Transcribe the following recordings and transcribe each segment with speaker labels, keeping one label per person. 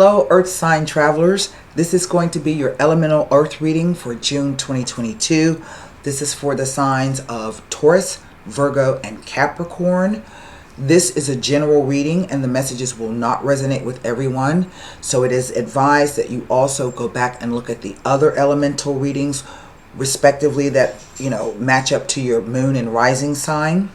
Speaker 1: Hello Earth sign travelers, this is going to be your elemental earth reading for June 2022. This is for the signs of Taurus, Virgo, and Capricorn. This is a general reading and the messages will not resonate with everyone. So it is advised that you also go back and look at the other elemental readings respectively that, match up to your moon and rising sign.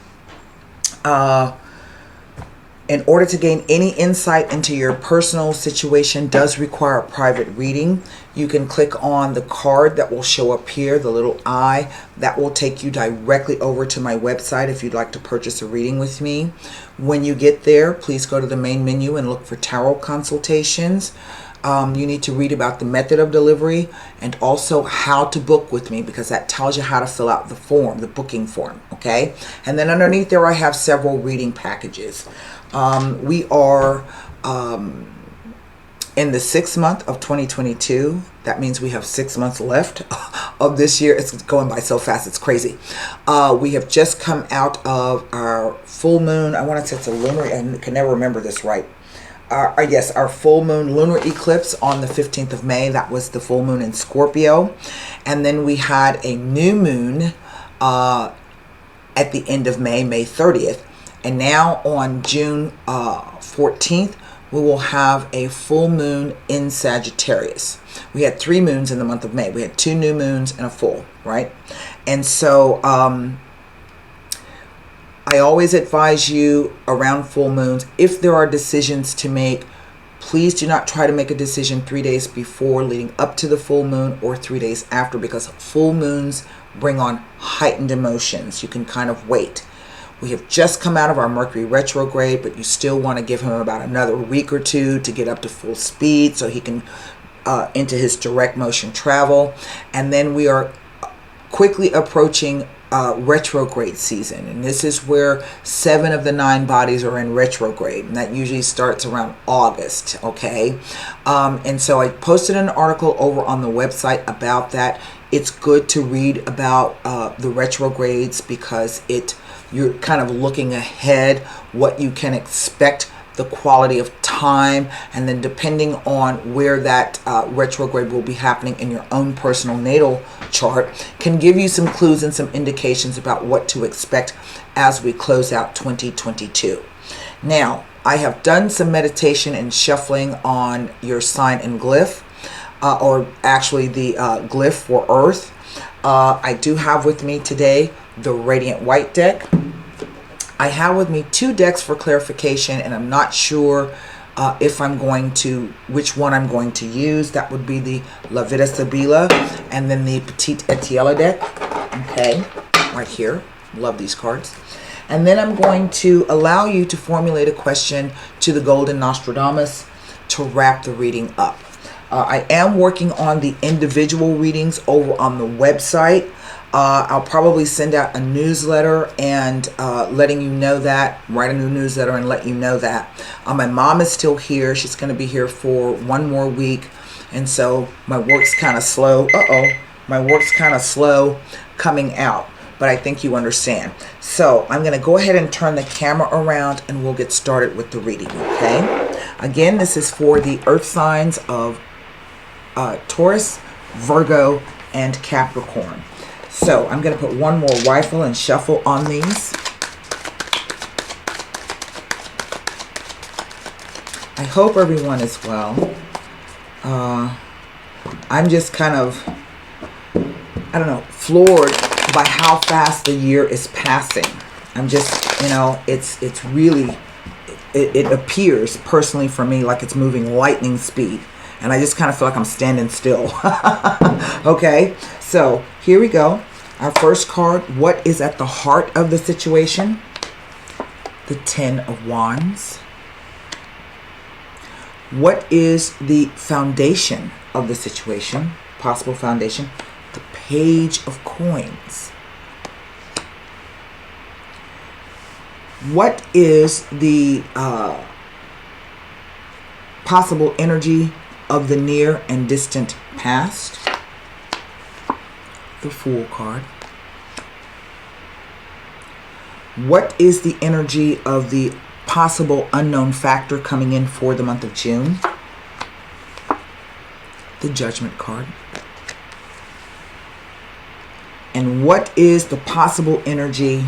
Speaker 1: In order to gain any insight into your personal situation does require a private reading. You can click on the card that will show up here, the little eye. That will take you directly over to my website if you'd like to purchase a reading with me. When you get there, please go to the main menu and look for tarot consultations. You need to read about the method of delivery and also how to book with me, because that tells you how to fill out the form, the booking form, okay? And then underneath there I have several reading packages. We are in the 6th month of 2022. That means we have 6 months left of this year. It's going by so fast, it's crazy. We have just come out of our full moon. I want to say it's a lunar, I can never remember this right. Yes, our full moon lunar eclipse on the 15th of May. That was the full moon in Scorpio. And then we had a new moon at the end of May, May 30th. And now on June 14th, we will have a full moon in Sagittarius. We had 3 moons in the month of May. We had 2 new moons and a full, right? And so I always advise you around full moons, if there are decisions to make, please do not try to make a decision 3 days before leading up to the full moon or 3 days after, because full moons bring on heightened emotions. You can kind of wait. We have just come out of our Mercury retrograde, but you still want to give him about another week or two to get up to full speed so he can into his direct motion travel. And then we are quickly approaching retrograde season, and this is where 7 of the 9 bodies are in retrograde, and that usually starts around August, okay? And so I posted an article over on the website about that. It's good to read about the retrogrades because you're kind of looking ahead what you can expect, the quality of time, and then depending on where that retrograde will be happening in your own personal natal chart can give you some clues and some indications about what to expect as we close out 2022. Now, I have done some meditation and shuffling on your sign and glyph, or actually the glyph for Earth. I do have with me today the Radiant White deck. I have with me 2 decks for clarification, and I'm not sure which one I'm going to use. That would be the La Vida Sibila and then the Petite Etiela deck. Okay, right here. Love these cards. And then I'm going to allow you to formulate a question to the Golden Nostradamus to wrap the reading up. I am working on the individual readings over on the website. I'll probably send out a newsletter and letting you know that, write a new newsletter and let you know that. My mom is still here. She's going to be here for 1 more week. And so my work's kind of slow. My work's kind of slow coming out, but I think you understand. So I'm going to go ahead and turn the camera around and we'll get started with the reading, okay? Again, this is for the earth signs of Taurus, Virgo, and Capricorn. So I'm going to put one more rifle and shuffle on these. I hope everyone is well. I'm just kind of, I don't know, floored by how fast the year is passing. I'm just, it's really, it appears personally for me like it's moving lightning speed. And I just kind of feel like I'm standing still. Okay, so here we go. Our first card, what is at the heart of the situation? The 10 of Wands. What is the foundation of the situation? Possible foundation. The Page of Coins. What is the possible energy of the near and distant past? The Fool card. What is the energy of the possible unknown factor coming in for the month of June? The Judgment card. And what is the possible energy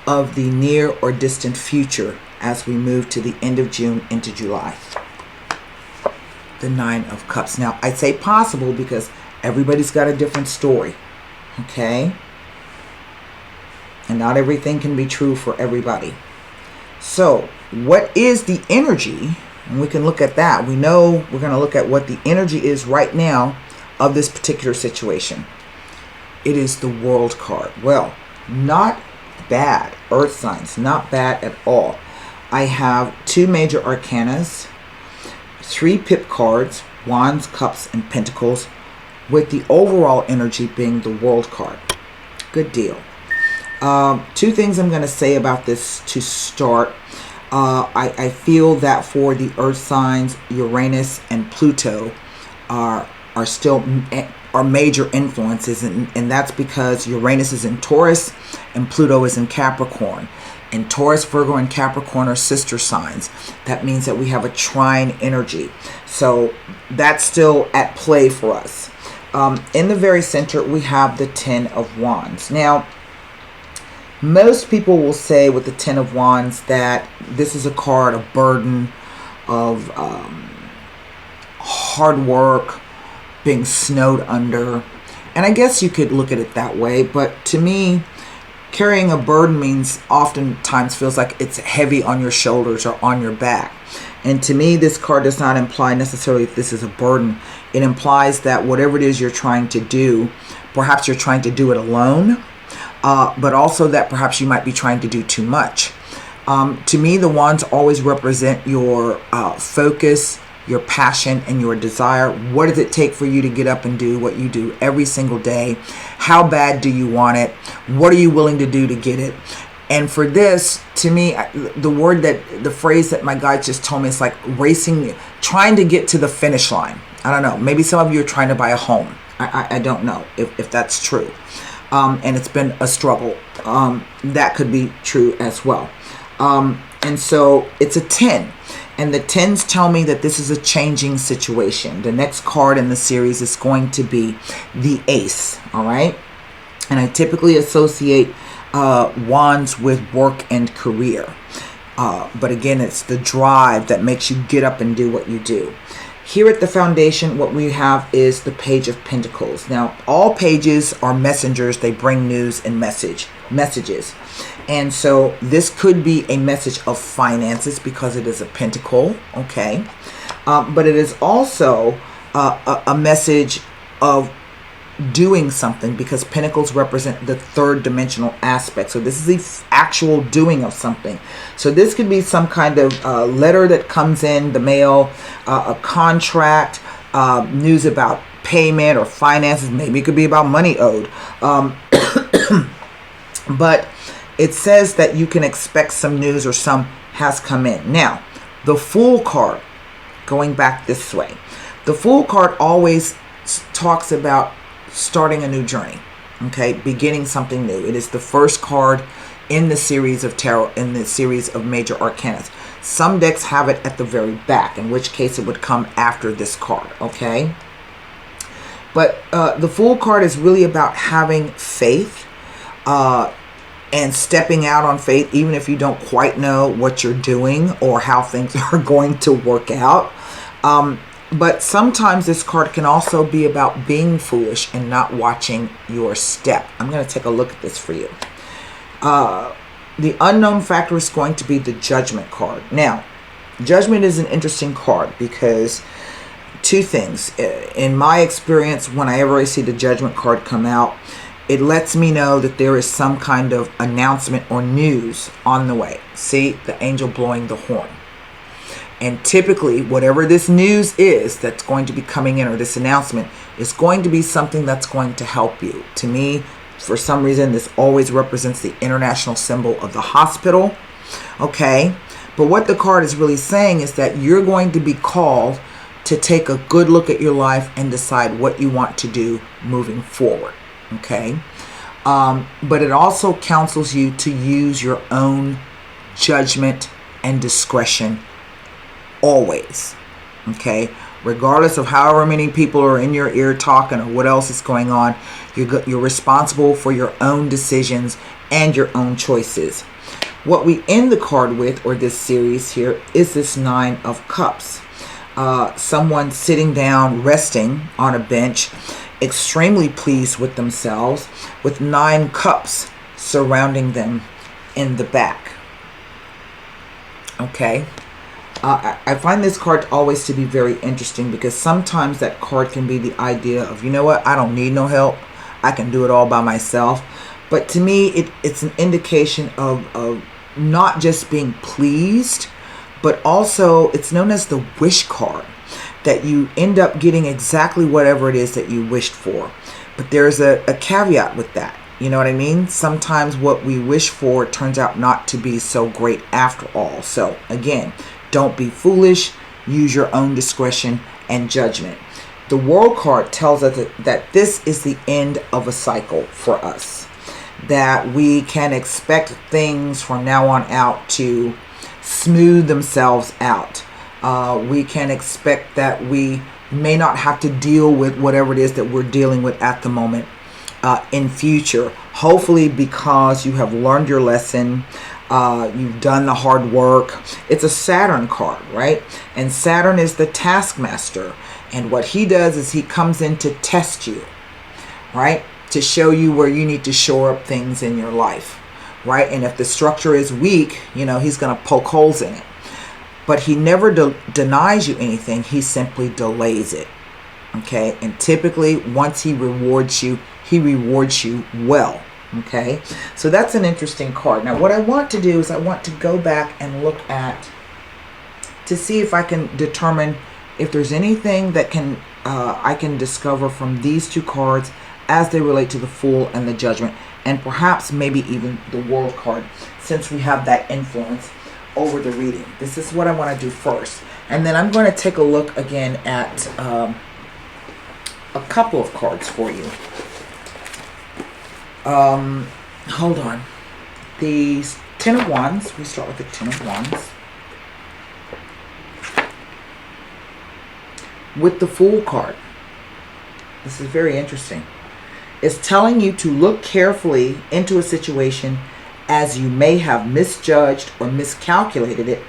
Speaker 1: of the near or distant future as we move to the end of June into July? The Nine of Cups. Now, I say possible because everybody's got a different story, okay? And not everything can be true for everybody. So, what is the energy? And we can look at that. We know we're going to look at what the energy is right now of this particular situation. It is the World card. Well, not bad. Earth signs, not bad at all. I have 2 major arcanas, 3 pip cards, Wands, Cups, and Pentacles, with the overall energy being the World card. Good deal. 2 things I'm going to say about this to start. I feel that for the Earth signs, Uranus and Pluto are still are major influences, and that's because Uranus is in Taurus and Pluto is in Capricorn. And Taurus, Virgo, and Capricorn are sister signs. That means that we have a trine energy. So that's still at play for us. In the very center, we have the 10 of Wands. Now, most people will say with the 10 of Wands that this is a card of burden, of hard work, being snowed under. And I guess you could look at it that way. But to me, carrying a burden means oftentimes feels like it's heavy on your shoulders or on your back. And to me, this card does not imply necessarily that this is a burden. It implies that whatever it is you're trying to do, perhaps you're trying to do it alone, but also that perhaps you might be trying to do too much. To me, the wands always represent your focus, your passion, and your desire. What does it take for you to get up and do what you do every single day? How bad do you want it? What are you willing to do to get it? And for this, to me, the phrase that my guide just told me is like racing, trying to get to the finish line. I don't know. Maybe some of you are trying to buy a home. I don't know if that's true. And it's been a struggle. That could be true as well. And so it's a 10. And the 10s tell me that this is a changing situation. The next card in the series is going to be the Ace. All right. And I typically associate wands with work and career. But again, it's the drive that makes you get up and do what you do. Here at the foundation, what we have is the Page of Pentacles. Now, all pages are messengers. They bring news and messages. And so this could be a message of finances because it is a pentacle, okay? But it is also a message of doing something because pentacles represent the third dimensional aspect. So this is the actual doing of something. So this could be some kind of letter that comes in the mail, a contract, news about payment or finances. Maybe it could be about money owed. But it says that you can expect some news or some has come in. Now, the Fool card, going back this way. The Fool card always talks about starting a new journey, okay? Beginning something new. It is the first card in the series of tarot, in the series of major arcana. Some decks have it at the very back, in which case it would come after this card, okay? But the Fool card is really about having faith, and stepping out on faith, even if you don't quite know what you're doing or how things are going to work out. But sometimes this card can also be about being foolish and not watching your step. I'm going to take a look at this for you. The unknown factor is going to be the Judgment card. Now, Judgment is an interesting card because two things. In my experience, whenever I see the Judgment card come out, it lets me know that there is some kind of announcement or news on the way. See, the angel blowing the horn. And typically, whatever this news is that's going to be coming in, or this announcement, is going to be something that's going to help you. To me, for some reason, this always represents the international symbol of the hospital. Okay? But what the card is really saying is that you're going to be called to take a good look at your life and decide what you want to do moving forward. Okay, but it also counsels you to use your own judgment and discretion always. Okay, Regardless of however many people are in your ear talking or what else is going on, you're responsible for your own decisions and your own choices. What we end the card with, or this series here, is this Nine of Cups. Someone sitting down, resting on a bench, extremely pleased with themselves, with 9 cups surrounding them in the back. Okay. I find this card always to be very interesting, because sometimes that card can be the idea of, you know what, I don't need no help. I can do it all by myself. But to me, it's an indication of not just being pleased, but also it's known as the wish card, that you end up getting exactly whatever it is that you wished for. But there's a caveat with that. You know what I mean? Sometimes what we wish for turns out not to be so great after all. So again, don't be foolish. Use your own discretion and judgment. The World card tells us that this is the end of a cycle for us, that we can expect things from now on out to smooth themselves out. We can expect that we may not have to deal with whatever it is that we're dealing with at the moment in future. Hopefully, because you have learned your lesson, you've done the hard work. It's a Saturn card, right? And Saturn is the taskmaster. And what he does is he comes in to test you, right? To show you where you need to shore up things in your life, right? And if the structure is weak, you know, he's going to poke holes in it. But he never denies you anything. He simply delays it, okay? And typically, once he rewards you well, okay? So that's an interesting card. Now, what I want to do is I want to go back and look at, to see if I can determine if there's anything that I can discover from these 2 cards as they relate to the Fool and the Judgment, and perhaps maybe even the World card, since we have that influence over the reading. This is what I want to do first. And then I'm going to take a look again at a couple of cards for you. Hold on. The Ten of Wands. We start with the Ten of Wands. With the Fool card. This is very interesting. It's telling you to look carefully into a situation, as you may have misjudged or miscalculated it,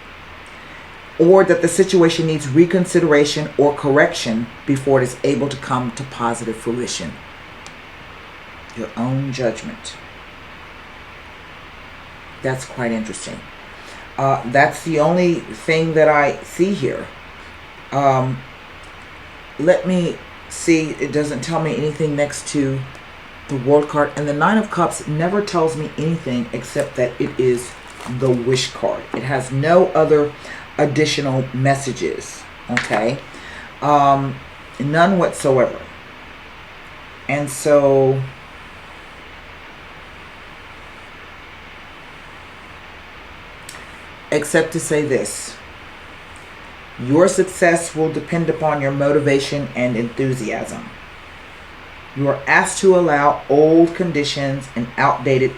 Speaker 1: or that the situation needs reconsideration or correction before it is able to come to positive fruition. Your own judgment. That's quite interesting. That's the only thing that I see here. Let me see. It doesn't tell me anything next to the World card, and the Nine of Cups never tells me anything except that it is the Wish card. It has no other additional messages, okay? None whatsoever. And so except to say this: your success will depend upon your motivation and enthusiasm. You are asked to allow old conditions and outmoded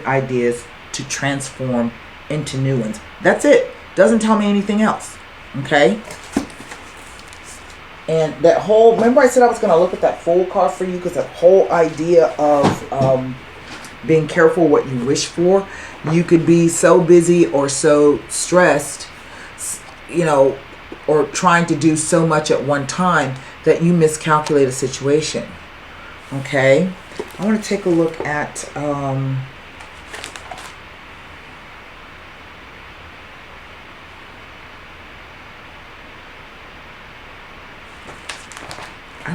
Speaker 1: ideas to transform into new ones. That's it. Doesn't tell me anything else. Okay? And that whole, remember I said I was going to look at that Fool card for you, because that whole idea of being careful what you wish for. You could be so busy or so stressed, you know, or trying to do so much at one time that you miscalculate a situation. Okay? I want to take a look at I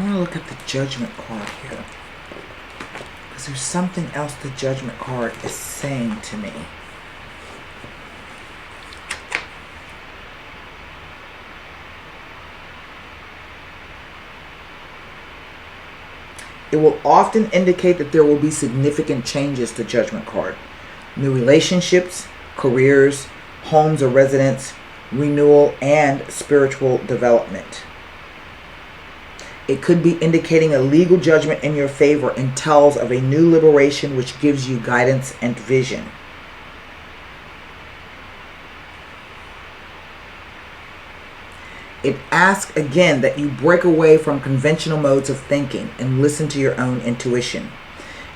Speaker 1: want to look at the Judgment card here, because there's something else the Judgment card is saying to me. It will often indicate that there will be significant changes to Judgment card. New relationships, careers, homes or residence, renewal, and spiritual development. It could be indicating a legal judgment in your favor and tells of a new liberation which gives you guidance and vision. It ask again that you break away from conventional modes of thinking and listen to your own intuition.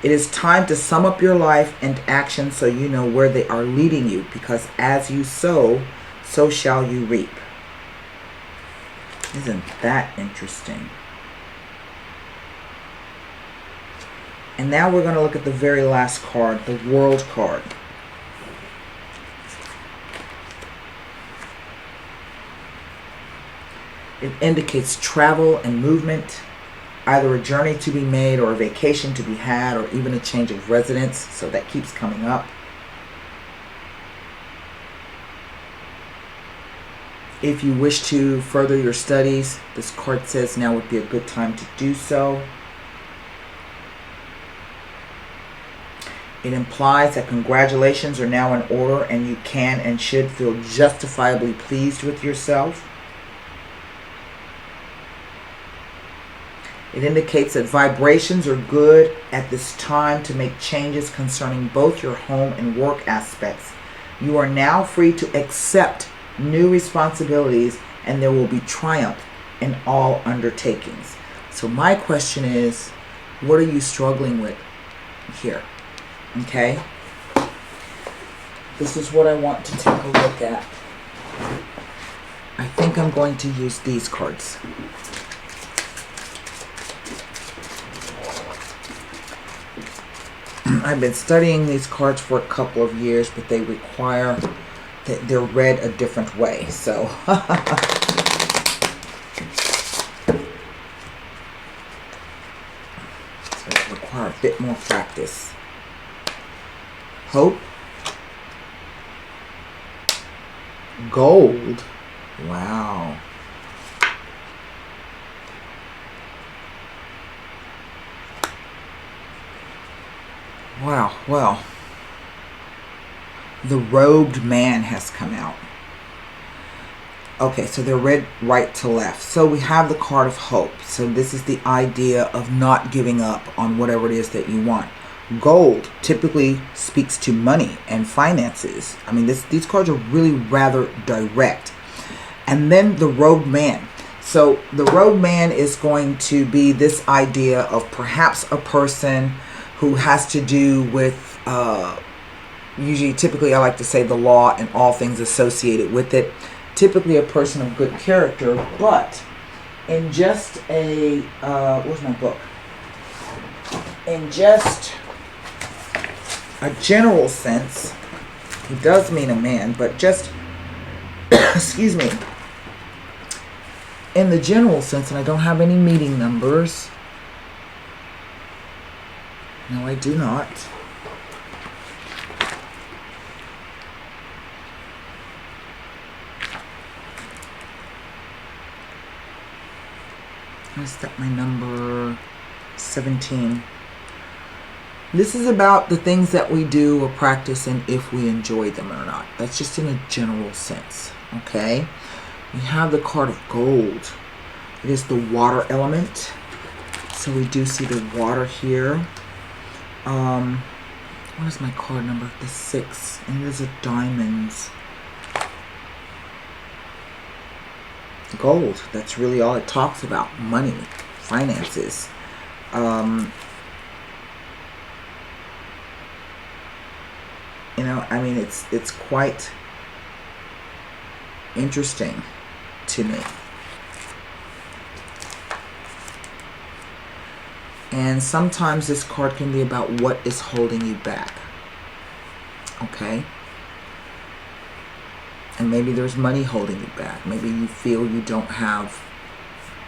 Speaker 1: It is time to sum up your life and action so you know where they are leading you, because as you sow, so shall you reap. Isn't that interesting? And now we're going to look at the very last card, the World card. It indicates travel and movement, either a journey to be made or a vacation to be had, or even a change of residence. So that keeps coming up. If you wish to further your studies, this card says now would be a good time to do so. It implies that congratulations are now in order and you can and should feel justifiably pleased with yourself. It indicates that vibrations are good at this time to make changes concerning both your home and work aspects. You are now free to accept new responsibilities and there will be triumph in all undertakings. So my question is, what are you struggling with here? Okay? This is what I want to take a look at. I think I'm going to use these cards. I've been studying these cards for a couple of years, but they require that they're read a different way. So, it requires a bit more practice. Hope. Gold. Wow. Wow, well, the robed man has come out. Okay, so they're read right to left. So we have the card of hope. So this is the idea of not giving up on whatever it is that you want. Gold typically speaks to money and finances. I mean, these cards are really rather direct. And then the robed man. So the robed man is going to be this idea of perhaps a person who has to do with, typically I like to say the law and all things associated with it. Typically a person of good character, but in just a, where's my book? In just a general sense, he does mean a man, but just, excuse me, in the general sense, and I don't have any meeting numbers. No, I do not. I set my number 17. This is about the things that we do or practice and if we enjoy them or not. That's just in a general sense, okay? We have the card of gold. It is the water element. So we do see the water here. What is my card number? The 6. And it is a diamonds. Gold. That's really all it talks about. Money. Finances. You know, I mean, it's quite interesting to me. And sometimes this card can be about what is holding you back. Okay? And maybe there's money holding you back. Maybe you feel you don't have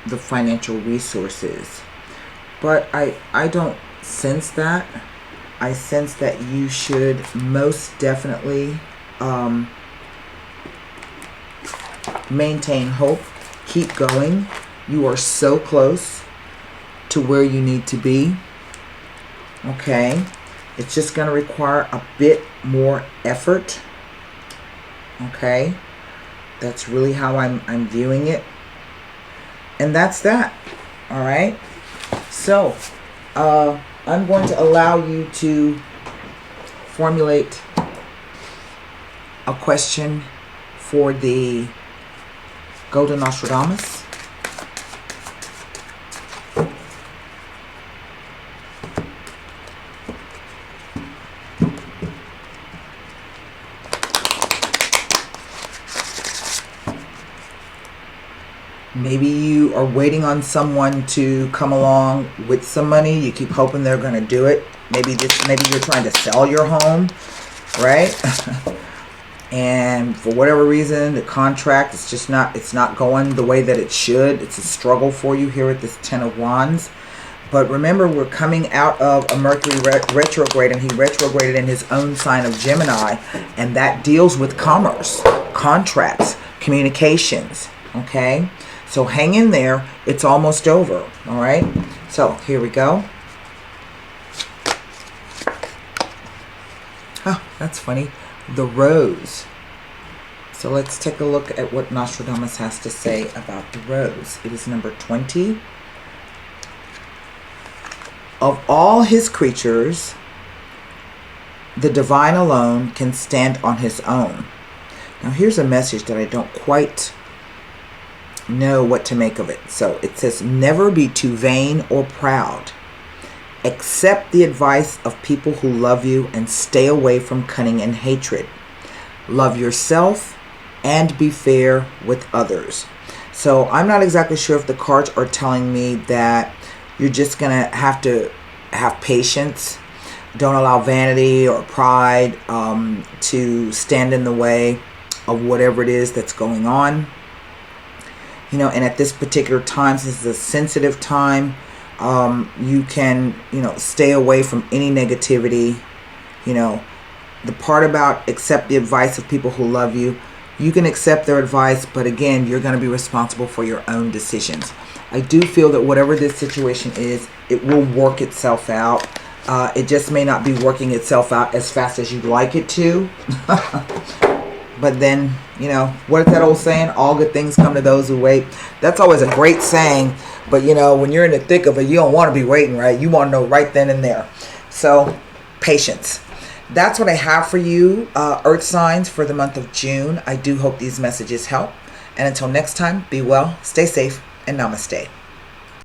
Speaker 1: the financial resources. But I don't sense that. I sense that you should most definitely maintain hope. Keep going. You are so close to where you need to be. Okay? It's just going to require a bit more effort. Okay? That's really how I'm viewing it. And that's that. All right? So, I'm going to allow you to formulate a question for the Golden Nostradamus. Maybe you are waiting on someone to come along with some money. You keep hoping they're going to do it. Maybe you're trying to sell your home, right? And for whatever reason, the contract is just it's not going the way that it should. It's a struggle for you here at this Ten of Wands. But remember, we're coming out of a Mercury retrograde, and he retrograded in his own sign of Gemini, and that deals with commerce, contracts, communications, okay? So hang in there. It's almost over, all right? So here we go. Oh, that's funny. The Rose. So let's take a look at what Nostradamus has to say about the Rose. It is number 20. Of all his creatures, the divine alone can stand on his own. Now here's a message that I don't quite know what to make of it. So it says, never be too vain or proud. Accept the advice of people who love you and stay away from cunning and hatred. Love yourself and be fair with others. So I'm not exactly sure if the cards are telling me that you're just going to have patience. Don't allow vanity or pride to stand in the way of whatever it is that's going on. You know, and at this particular time, since it's a sensitive time, you can, stay away from any negativity. You know, the part about accept the advice of people who love you, you can accept their advice, but again, you're going to be responsible for your own decisions. I do feel that whatever this situation is, it will work itself out. It just may not be working itself out as fast as you'd like it to. But then, what is that old saying? All good things come to those who wait. That's always a great saying. But, when you're in the thick of it, you don't want to be waiting, right? You want to know right then and there. So, patience. That's what I have for you, Earth signs, for the month of June. I do hope these messages help. And until next time, be well, stay safe, and namaste.